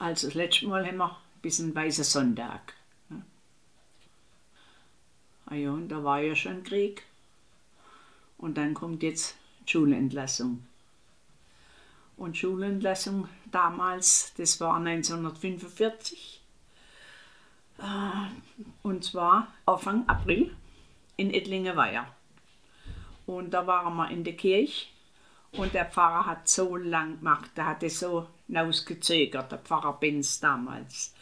Also das letzte Mal haben wir bis ein weißer Sonntag. Ah ja, und da war ja schon Krieg. Und dann kommt jetzt Schulentlassung. Und Schulentlassung damals, das war 1945. Und zwar Anfang April in Ettlingenweiher. Und da waren wir in der Kirche und der Pfarrer hat so lang gemacht, der hat es so hinausgezögert, der Pfarrer Benz damals.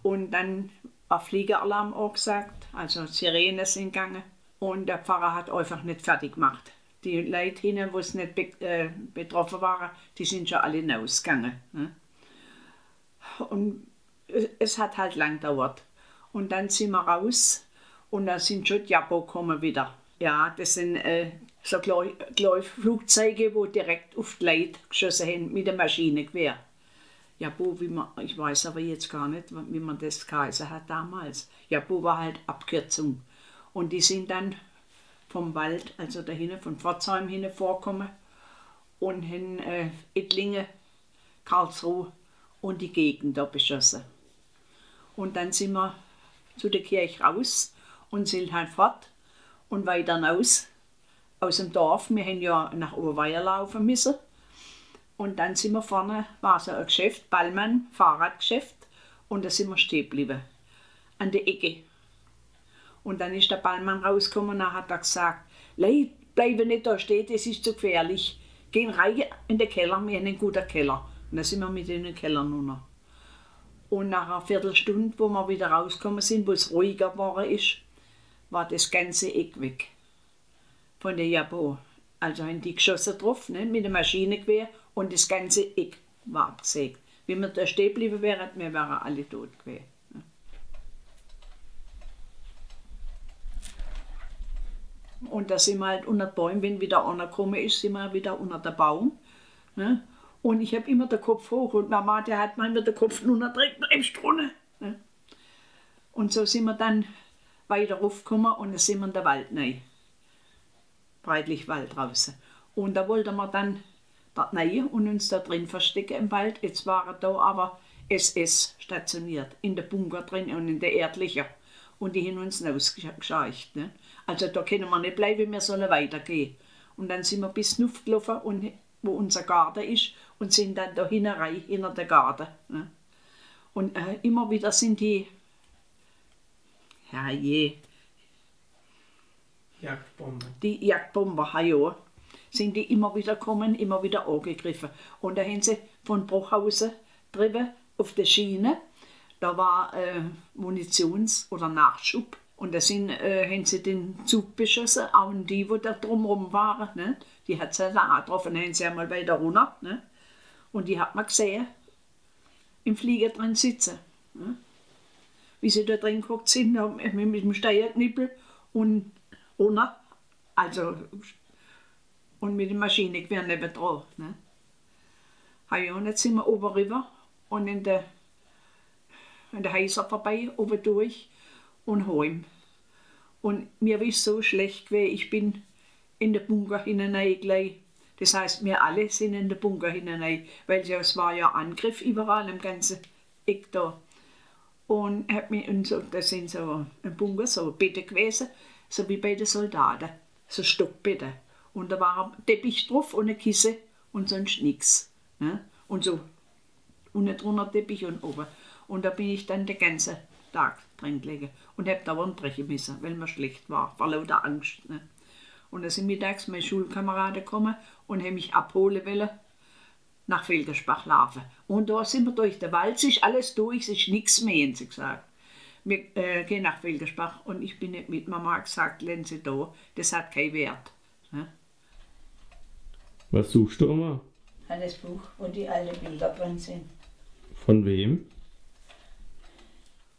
Und dann war Fliegeralarm angesagt, also Sirenen sind gegangen und der Pfarrer hat einfach nicht fertig gemacht. Die Leute hinten, die nicht betroffen waren, die sind schon alle hinausgegangen. Ne? Und es hat halt lang gedauert. Und dann sind wir raus und da sind schon die Jabo gekommen wieder. Ja, das sind so kleine Flugzeuge, die direkt auf die Leute geschossen haben mit dem Maschinengewehr. Jabo, ich weiß aber jetzt gar nicht, wie man das geheißen hat damals. Jabo war halt Abkürzung. Und die sind dann vom Wald, also da hinten, von Pforzheim hinten vorgekommen und haben Ettlingen, Karlsruhe und die Gegend da beschossen. Und dann sind wir zu der Kirche raus und sind halt fort und weiter hinaus aus dem Dorf. Wir haben ja nach Oberweier laufen müssen. Und dann sind wir vorne, war so ein Geschäft, Ballmann, Fahrradgeschäft, und da sind wir stehen geblieben, an der Ecke. Und dann ist der Ballmann rausgekommen und hat er gesagt, Leute, bleiben nicht da stehen, das ist zu gefährlich. Gehen rein in den Keller, wir haben einen guten Keller. Und dann sind wir mit in den Keller runter. Und nach einer Viertelstunde, wo wir wieder rausgekommen sind, wo es ruhiger geworden ist, war das ganze Eck weg. Von der Jabo. Also haben die geschossen drauf, ne, mit dem Maschinengewehr und das ganze Eck war abgesägt. Wenn wir da stehen geblieben wären, wir wären alle tot gewesen. Und da sind wir halt unter den Bäumen, wenn wieder einer gekommen ist, sind wir wieder unter dem Baum. Ne? Und ich habe immer den Kopf hoch und Mama, der hat mir den Kopf runtergedrückt, bleibst runter. Ne? Und so sind wir dann weiter raufgekommen und dann sind wir in den Wald rein. Breitlichwald draußen. Und da wollten wir dann dort rein und uns da drin verstecken im Wald. Jetzt waren da aber SS stationiert, in der Bunker drin und in der Erdlicher. Und die haben uns rausgescheucht. Ne? Also da können wir nicht bleiben, wir sollen weitergehen. Und dann sind wir bis Nuff gelaufen, und, wo unser Garten ist, und sind dann da rein, hinter der Garten. Ne? Und immer wieder sind die, Jagdbomber. Die Jagdbomber, ja, sind die immer wieder gekommen, immer wieder angegriffen. Und da haben sie von Bruchhausen drüben auf der Schiene, da war Munitions- oder Nachschub. Und da haben sie den Zug beschossen, auch die da drumherum waren. Ne? Die hat sie dann auch getroffen, dann haben sie einmal weiter runter. Ne? Und die hat man gesehen, im Flieger drin sitzen. Ne? Wie sie da drin geguckt sind, mit dem Steuerknippel und runter, also und mit dem Maschinengewehr nebendran. Ne? Ja, und jetzt sind wir oben rüber und in der Häuser vorbei, oben durch und heim. Und mir ist so schlecht gewesen, ich bin in den Bunker hinein gleich. Das heißt, wir alle sind in den Bunker hinein, weil es war ja Angriff überall im ganzen Eck da. Und da sind so ein Bunker, so Betten gewesen, so wie bei den Soldaten, so Stockbetten. Und da war ein Teppich drauf und ein Kissen und sonst nichts. Ne? Und so unten drunter Teppich und oben. Und da bin ich dann den ganzen Tag drin gelegen und habe dauernd brechen müssen, weil mir schlecht war, vor lauter Angst. Ne? Und da sind mittags meine Schulkameraden gekommen und haben mich abholen wollen, nach Felderspach laufen. Und da sind wir durch den Wald, es ist alles durch, es ist nichts mehr, haben sie gesagt. Wir gehen nach Felderspach und ich bin nicht mit. Mama hat gesagt, lassen Sie da, das hat keinen Wert. Ne? Was suchst du immer? Das Buch, wo die alten Bilder drin sind. Von wem?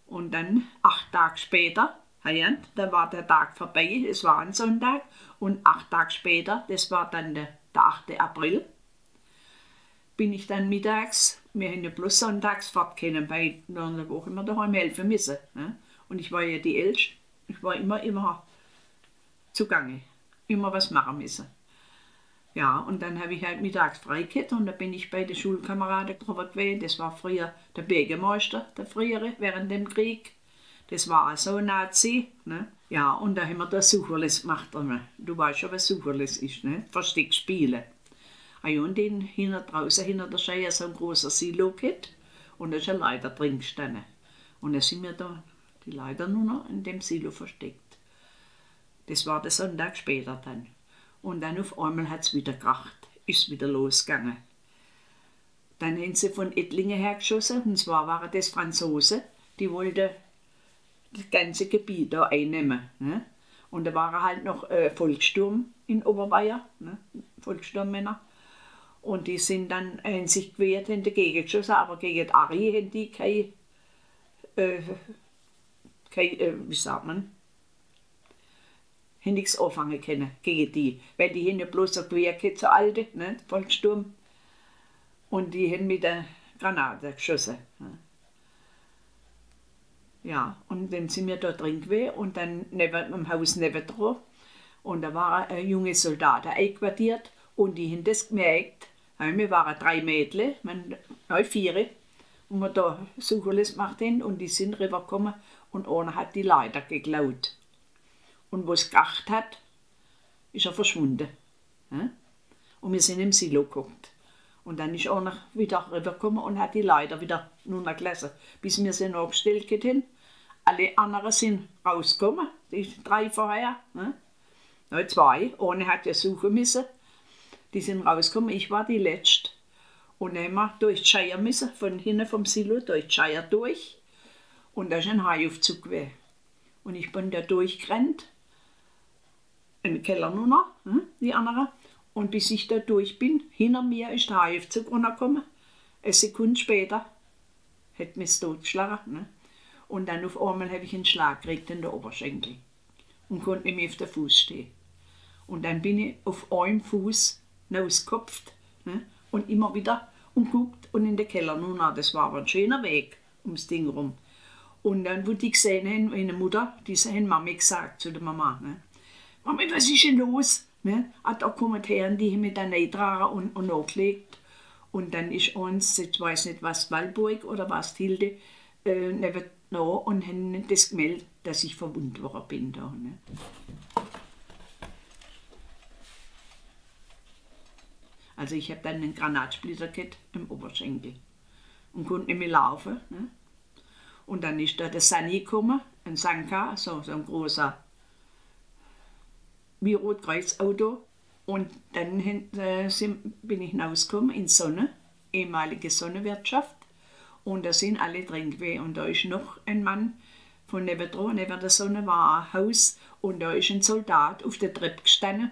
Und dann 8 Tage später, da war der Tag vorbei, es war ein Sonntag, und 8 Tage später, das war dann der 8. April, bin ich dann mittags, wir haben ja bloß sonntags fort können, weil in der Woche immer daheim helfen müssen. Ne? Und ich war ja die Älteste, ich war immer zugange, immer was machen müssen. Ja, und dann habe ich halt mittags frei gehabt und da bin ich bei den Schulkameraden gewesen. Das war früher der Bürgermeister, der frühere, während dem Krieg. Das war so ein Nazi, ne? Ja, und da haben wir das Sucherles gemacht. Du weißt schon, was Sucherles ist, ne? Versteck spielen. Ja, und draußen hinter der Scheibe so ein großer Silo gehabt und da ist eine Leiter drin gestanden. Und da sind wir da, die Leiter nur noch in dem Silo versteckt. Das war der Sonntag später dann. Und dann auf einmal hat es wieder gekracht, ist wieder losgegangen. Dann haben sie von Ettlingen hergeschossen, und zwar waren das Franzosen, die wollten das ganze Gebiet da einnehmen. Ne? Und da waren halt noch Volkssturm in Oberweier, ne? Volkssturmmänner. Und die sind dann sich gewehrt, haben dagegen geschossen, aber gegen die Ari haben die wie sagt man, haben nichts anfangen können gegen die. Weil die haben ja bloß so gewehrt, so alte, ne? Volkssturm. Und die haben mit der Granate geschossen. Ne? Ja, und dann sind wir da drin gewesen und dann neben dem Haus nebendran. Und da waren junge Soldaten einquartiert und die haben das gemerkt. Wir waren 3 Mädchen, 4, und wir da Sucherles gemacht haben und die sind rübergekommen und einer hat die Leiter geklaut. Und wo es gekracht hat, ist er verschwunden. Und wir sind im Silo geguckt. Und dann ist einer wieder rübergekommen und hat die Leiter wieder runtergelassen, bis wir sie aufgestellt haben. Alle anderen sind rausgekommen, die 3 vorher. 2, einer hat ja suchen müssen. Die sind rausgekommen, ich war die Letzte. Und dann haben wir durch die Scheier müssen, von hinten vom Silo, durch die Scheier durch. Und da ist ein Haiaufzug gewesen. Und ich bin da durchgerannt, in den Keller nur noch, die anderen. Und bis ich da durch bin, hinter mir ist der Haiaufzug runtergekommen. Eine Sekunde später hat mich es totgeschlagen. Ne? Und dann auf einmal habe ich einen Schlag gekriegt in den Oberschenkel und konnte nicht mehr auf den Fuß stehen. Und dann bin ich auf einem Fuß rausgekopft, ne? Und immer wieder umguckt und in den Keller. Nun, das war aber ein schöner Weg ums Ding rum. Und dann, wo die gesehen haben, meine Mutter, die haben Mami gesagt zu der Mama, ne? Mami, was ist denn los? Ne? Da kommen die Herren, die haben mich dann eingetragen und nachgelegt. Und dann ist uns, ich weiß nicht was, Walburg oder was, Hilde, nebenan und haben das gemeldet, dass ich verwundet worden bin. Da, ne? Also ich habe dann einen Granatsplitter gehabt im Oberschenkel und konnte nicht mehr laufen. Ne? Und dann ist da der Sani gekommen, ein Sanka, so ein großer wie Rotkreuzauto. Und dann bin ich hinausgekommen in die Sonne, ehemalige Sonnenwirtschaft. Und da sind alle drin gewesen. Und da ist noch ein Mann von nebendran, neben der Sonne war ein Haus. Und da ist ein Soldat auf der Treppe gestanden.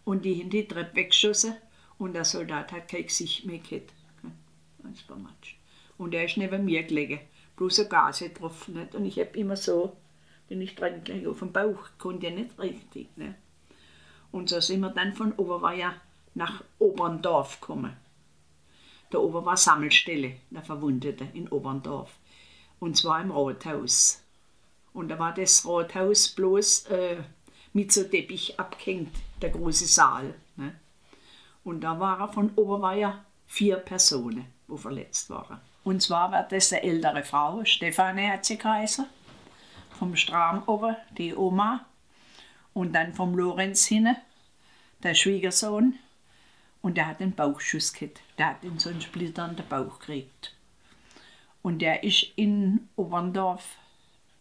Und die haben die Treppe weggeschossen. Und der Soldat hat kein Gesicht mehr gehabt. Und er ist neben mir gelegen. Bloß eine Gase getroffen. Nicht? Und ich habe immer so, bin ich dran gelegen, auf dem Bauch, konnte ja nicht richtig. Nicht? Und so sind wir dann von Oberweier nach Oberndorf gekommen. Da oben war Sammelstelle der Verwundeten in Oberndorf. Und zwar im Rathaus. Und da war das Rathaus bloß mit so Teppich abgehängt, der große Saal. Ne? Und da waren von Oberweier 4 Personen, die verletzt waren. Und zwar war das eine ältere Frau, Stefanie hat sie geheißen, vom Stram oben, die Oma. Und dann vom Lorenz hinten, der Schwiegersohn. Und der hat einen Bauchschuss gehabt. Der hat in so einen Splitter in den Bauch gekriegt. Und der ist in Oberndorf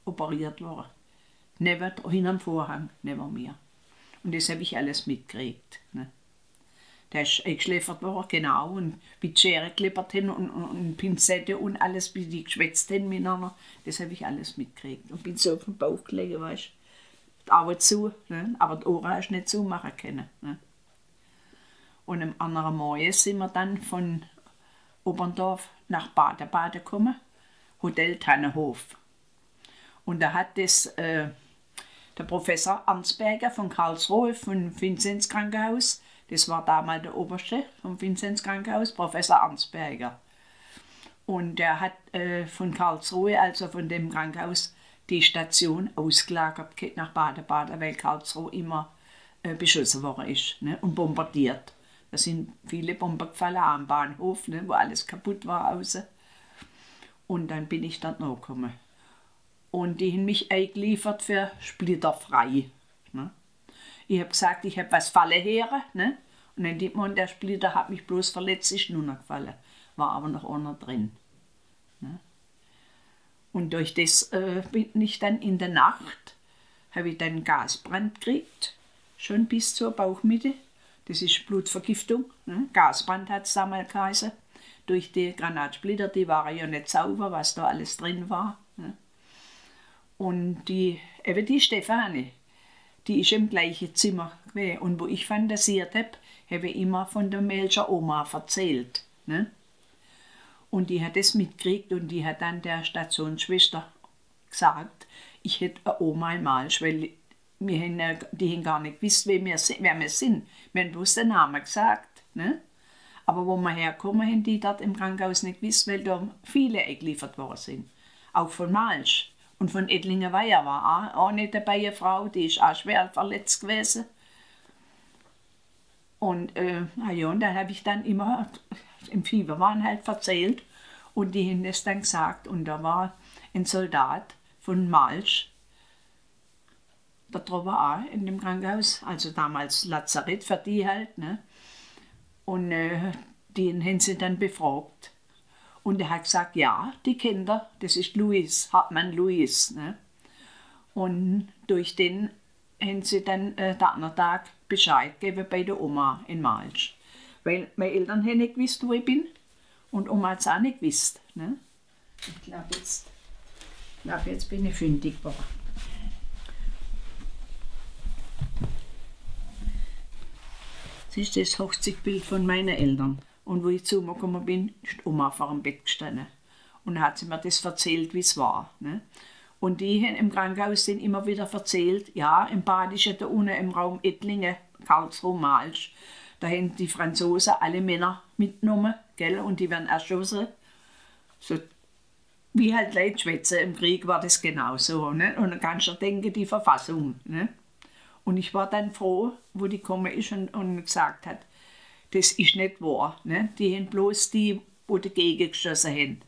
operiert worden. Hinterm Vorhang, neben mir. Und das habe ich alles mitgekriegt. Ne? Der ist eingeschläfert worden, genau. Und wie die Schere geklippert haben und Pinzette und alles, wie die geschwätzt haben miteinander. Das habe ich alles mitgekriegt. Und bin so auf dem Bauch gelegen, weißt du. Die Augen zu, ne? Aber die Ohren hast du nicht zumachen können. Ne? Und am anderen Morgen sind wir dann von Oberndorf nach Baden gekommen, Hotel Tannenhof. Und da hat das der Professor Arnsberger von Karlsruhe, vom Vinzenz Krankenhaus, das war damals der Oberste vom Vinzenz Krankenhaus, Professor Arnsberger. Und der hat von Karlsruhe, also von dem Krankenhaus, die Station ausgelagert nach Baden, weil Karlsruhe immer beschossen worden ist, ne, und bombardiert. Da sind viele Bomben gefallen am Bahnhof, ne, wo alles kaputt war außen. Und dann bin ich dort nachgekommen. Und die haben mich eingeliefert für splitterfrei. Ne. Ich habe gesagt, ich habe was fallen her. Ne. Und dann denkt man, der Splitter hat mich bloß verletzt, ist nur noch gefallen. War aber noch einer drin. Ne. Und durch das bin ich dann in der Nacht, habe ich dann Gasbrand gekriegt, schon bis zur Bauchmitte. Das ist Blutvergiftung. Ne? Gasbrand hat es damals geheißen. Durch die Granatsplitter, die waren ja nicht sauber, was da alles drin war. Ne? Und die Stefanie, die ist im gleichen Zimmer gewesen. Und wo ich fantasiert habe, habe ich immer von der Melcher Oma erzählt. Ne? Und die hat das mitgekriegt und die hat dann der Stationsschwester gesagt, ich hätte eine Oma in Malsch, weil die haben gar nicht gewusst, wer wir sind. Wir haben bloß den Namen gesagt. Ne? Aber wo wir herkommen, haben die dort im Krankenhaus nicht gewusst, weil da viele eingeliefert worden sind. Auch von Malsch. Und von Ettlingenweiher war auch nicht dabei eine Frau, die ist auch schwer verletzt gewesen. Und, und dann habe ich dann immer im Fieberwahn halt erzählt und die haben es dann gesagt. Und da war ein Soldat von Malsch, da drüber auch in dem Krankenhaus, also damals Lazarett für die halt. Ne? Und den haben sie dann befragt. Und er hat gesagt, ja, die Kinder, das ist Louis, Hartmann Louis. Ne? Und durch den haben sie dann den anderen Tag Bescheid gegeben bei der Oma in Malsch. Weil meine Eltern haben nicht gewusst, wo ich bin. Und Oma hat es auch nicht gewusst. Ne? Ich glaube, jetzt bin ich fündig geworden. Das ist das Hochzeitsbild von meinen Eltern. Und wo ich zu mir gekommen bin, ist die Oma vor dem Bett gestanden. Und dann hat sie mir das erzählt, wie es war. Ne? Und die haben im Krankenhaus sind immer wieder erzählt, ja, im Badischen da unten im Raum Ettlingen, Karlsruhe, Malsch, da haben die Franzosen alle Männer mitgenommen, gell, und die werden erschossen. So, wie halt Leute schwätzen, im Krieg war das genauso. Ne? Und dann kannst du dir denken, die Verfassung. Ne? Und ich war dann froh, wo die gekommen ist und gesagt hat, das ist nicht wahr. Ne? Die haben bloß die, die dagegen geschossen haben.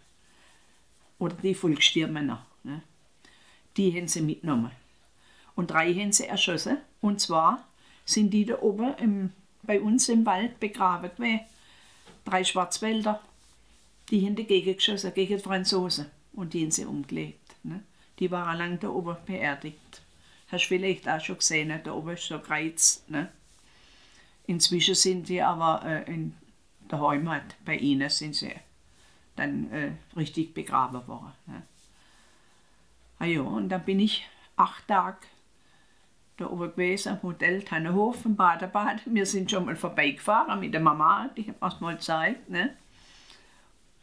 Oder die Volksstiermänner. Ne? Die haben sie mitgenommen. Und 3 haben sie erschossen. Und zwar sind die da oben bei uns im Wald begraben gewesen. 3 Schwarzwälder. Die haben dagegen geschossen, gegen die Franzosen. Und die haben sie umgelegt. Ne? Die waren lang da oben beerdigt. Hast du vielleicht auch schon gesehen, da oben ist so ein Kreuz. Ne? Inzwischen sind die aber in der Heimat, bei ihnen sind sie dann richtig begraben worden. Ne? Ah ja, und dann bin ich 8 Tage da oben gewesen, am Hotel Tannenhof, im Badebad. Wir sind schon mal vorbeigefahren mit der Mama, die hat mir das mal gezeigt. Ne?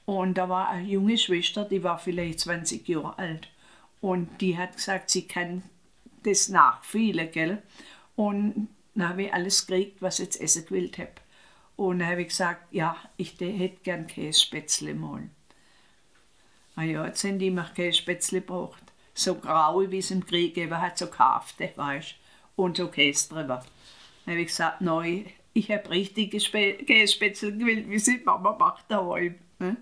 Und da war eine junge Schwester, die war vielleicht 20 Jahre alt. Und die hat gesagt, sie kann das nachfühlen, gell? Und dann habe ich alles gekriegt, was ich jetzt essen gewollt habe. Und dann habe ich gesagt, ja, ich hätte gern Kässpätzle mal. Ah ja, jetzt haben die mir Kässpätzle gebraucht. So graue, wie es im Krieg gegeben hat, so Kafte, weißt du, und so Käse drüber. Dann habe ich gesagt, nein, ich habe richtige Kässpätzle gewollt, wie sie Mama macht daheim. Ne?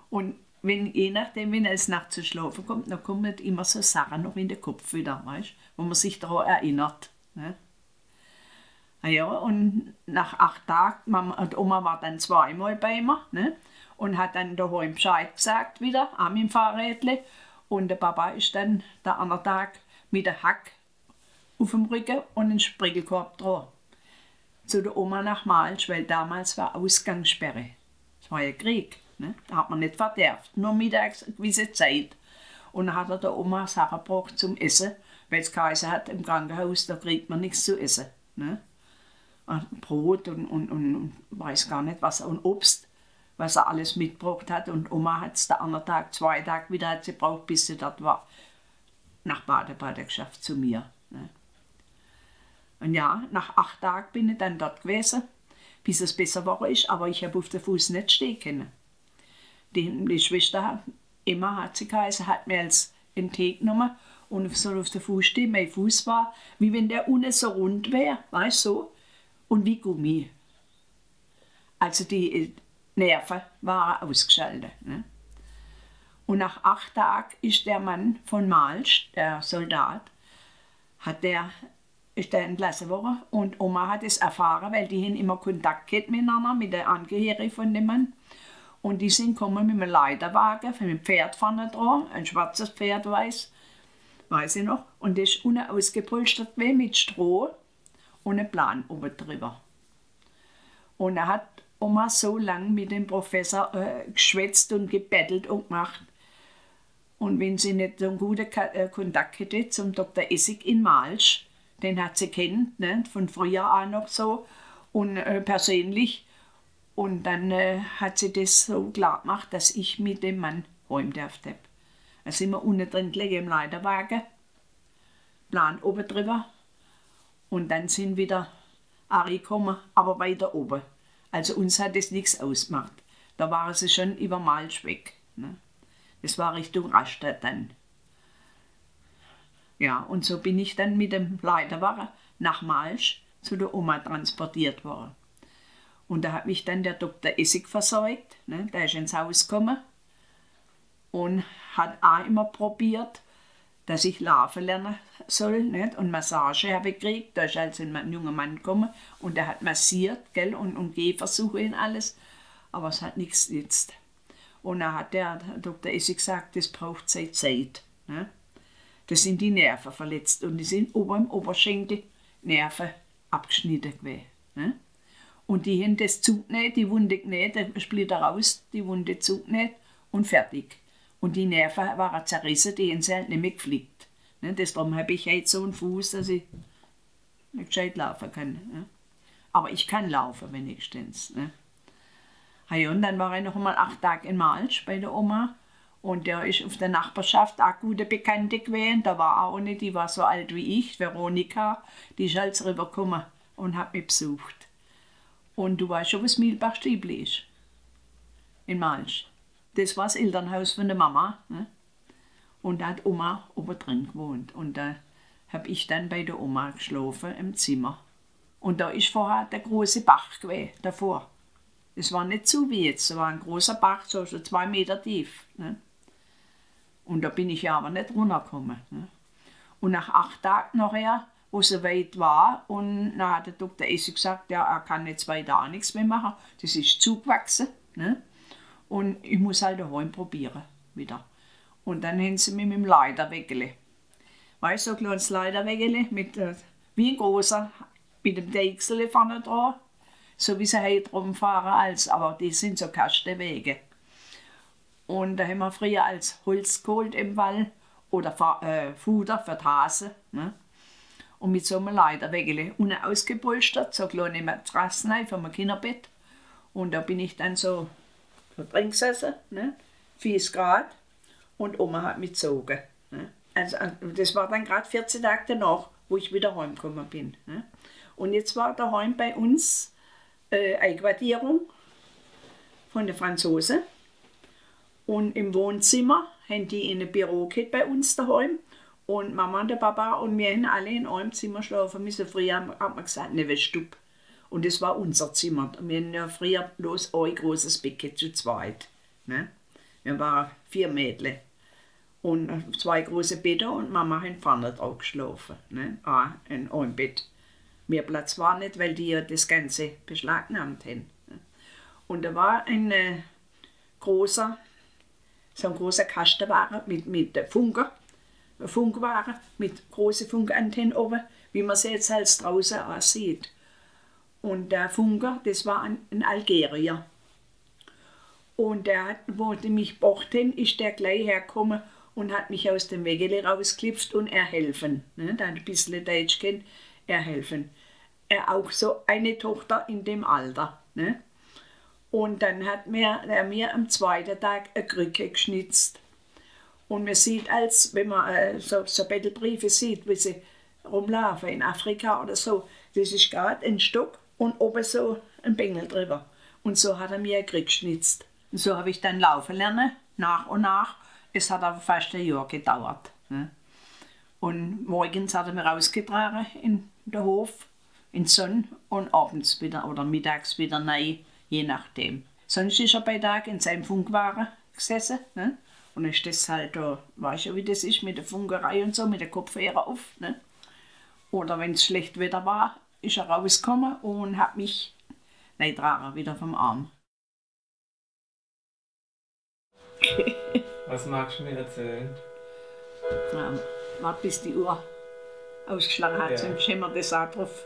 Und je nachdem, wenn er als Nacht zu schlafen kommt, dann kommen immer so Sachen noch in den Kopf wieder, weißt, wo man sich daran erinnert. Ne? Ja, und nach 8 Tagen, die Oma war dann 2-mal bei mir, ne? Und hat dann daheim Bescheid gesagt wieder, auch mit dem Fahrrädle. Und der Papa ist dann den anderen Tag mit der Hack auf dem Rücken und einen Sprickelkorb dran. Zu der Oma nach Malsch, weil damals war Ausgangssperre. Es war ja Krieg, ne? Da hat man nicht verderbt, nur mittags eine gewisse Zeit. Und dann hat er der Oma Sachen gebracht zum Essen, weil es geheißen hat, im Krankenhaus, da kriegt man nichts zu essen. Ne? Brot und weiß gar nicht was, und Obst, was er alles mitgebracht hat. Und Oma hat es den anderen Tag, 2 Tage wieder hat sie gebraucht, bis sie dort war, nach Badebad geschafft zu mir. Ne? Und ja, nach 8 Tagen bin ich dann dort gewesen, bis es besser geworden ist, aber ich habe auf den Fuß nicht stehen können. Die Schwester, Emma hat sie geheißen, hat mir als einen Tee genommen und soll auf den Fuß stehen. Mein Fuß war, wie wenn der unten so rund wäre, weißt du, so, und wie Gummi. Also die Nerven waren ausgeschaltet. Ne? Und nach 8 Tagen ist der Mann von Malsch, der Soldat, ist der entlassen worden. Und Oma hat es erfahren, weil die haben immer Kontakt gehabt miteinander, mit der Angehörigen von dem Mann. Und die sind gekommen mit einem Leiterwagen, mit einem Pferd vorne dran, ein schwarzes Pferd, weiß ich noch. Und das ist unten ausgepolstert mit Stroh und einem Plan oben drüber. Und er hat Oma so lange mit dem Professor geschwätzt und gebettelt und gemacht. Und wenn sie nicht so einen guten Kontakt hätte zum Dr. Essig in Malsch, den hat sie kennt, ne, von früher auch noch so und persönlich. Und dann hat sie das so klar gemacht, dass ich mit dem Mann heim durfte. Da sind wir unten drin gelegen im Leiterwagen, Plan oben drüber. Und dann sind wieder Ari gekommen, aber weiter oben. Also uns hat das nichts ausgemacht. Da waren sie schon über Malsch weg. Ne? Das war Richtung Rastatt dann. Ja, und so bin ich dann mit dem Leiterwagen nach Malsch zu der Oma transportiert worden. Und da hat mich dann der Dr. Essig versorgt. Ne? Der ist ins Haus gekommen und hat auch immer probiert, dass ich laufen lernen soll. Nicht? Und Massage habe ich gekriegt. Da ist also ein junger Mann gekommen und der hat massiert, gell? Und Gehversuche und alles. Aber es hat nichts genützt. Und dann hat der Dr. Essig gesagt, das braucht Zeit. Ne? Das sind die Nerven verletzt und die sind ober im Oberschenkel Nerven abgeschnitten gewesen. Ne? Und die haben das zugenäht, die Wunde genäht, der Splitter raus, die Wunde zugenäht und fertig. Und die Nerven waren zerrissen, die haben sie halt nicht mehr gepflegt. Ne? Darum habe ich jetzt so einen Fuß, dass ich nicht gescheit laufen kann. Ne? Aber ich kann laufen wenigstens. Ne? Ja, und dann war ich noch einmal 8 Tage in Malsch bei der Oma. Und der ist auf der Nachbarschaft auch gute Bekannte gewesen. Da war auch eine, die war so alt wie ich, Veronika. Die ist halt rübergekommen und hat mich besucht. Und du weißt schon, was Mühlbach-Stiebli ist? In Malsch. Das war das Elternhaus von der Mama. Ne? Und da hat Oma oben drin gewohnt. Und da habe ich dann bei der Oma geschlafen im Zimmer. Und da ist vorher der große Bach gewesen, davor. Es war nicht so wie jetzt, es war ein großer Bach, so 2 Meter tief. Ne? Und da bin ich ja aber nicht runtergekommen. Ne? Und nach 8 Tagen nachher, wo es so weit war, und dann hat der Dr. Essig gesagt, ja, er kann jetzt weiter auch nichts mehr machen, das ist zugewachsen. Ne? Und ich muss halt daheim probieren, wieder. Und dann haben sie mich mit dem Leiterwägele. Weißt du, so ein kleines Leiterwägele, wie ein großer, mit dem Deichsel vorne dran. So wie sie heute rumfahren, aber die sind so Kastenwege. Und da haben wir früher als Holz geholt im Wald oder Futter für die Hase. Ne? Und mit so einem Leiterwägele unten ausgepolstert, so kleine Matratzen für mein Kinderbett. Und da bin ich dann so drin gesessen, ne? 40 Grad, und Oma hat mich gezogen. Ne? Also, das war dann gerade 14 Tage danach, wo ich wieder heimgekommen bin. Ne? Und jetzt war daheim bei uns Einquartierung von den Franzosen. Und im Wohnzimmer haben die in ein Büro gehabt bei uns daheim. Und Mama und der Papa und wir haben alle in einem Zimmer schlafen müssen. Früher hat man gesagt, ne Weststub. Und das war unser Zimmer. Wir hatten ja früher bloß ein großes Bett zu zweit. Ne? Wir waren 4 Mädchen. Und 2 große Betten und Mama hat vorne drauf geschlafen. Ne? In einem Bett. Mehr Platz war nicht, weil die ja das Ganze beschlagnahmt haben. Und da war ein großer Kastenware mit Funkware, mit großen Funkantennen oben, wie man sie jetzt halt draußen auch sieht. Und der Funker, das war ein Algerier. Und der wo die mich gebracht haben, ist der gleich hergekommen und hat mich aus dem Wägele rausgeklipft und er helfen. Ne? Der hat ein bisschen Deutsch kennt. Er helfen. Er auch so eine Tochter in dem Alter. Ne? Und dann hat er mir am 2. Tag eine Krücke geschnitzt. Und man sieht, als wenn man so Bettelbriefe sieht, wie sie rumlaufen in Afrika oder so, das ist gerade ein Stock und oben so ein Bengel drüber. Und so hat er mir eine Krücke geschnitzt. Und so habe ich dann laufen lernen, nach und nach. Es hat aber fast ein Jahr gedauert. Ne? Und morgens hat er mich rausgetragen in den Hof, in die Sonne, und abends wieder oder mittags wieder rein, je nachdem. Sonst ist er bei Tag in seinem Funkwaren gesessen, ne? Und dann ist das halt da, weißt du, wie das ist mit der Funkerei und so, mit der Kopfhörer auf, ne? Oder wenn es schlecht Wetter war, ist er rausgekommen und hat mich getragen, wieder vom Arm. Was magst du mir erzählen? Warte, bis die Uhr ausgeschlagen hat, Ja. sonst haben wir das auch drauf.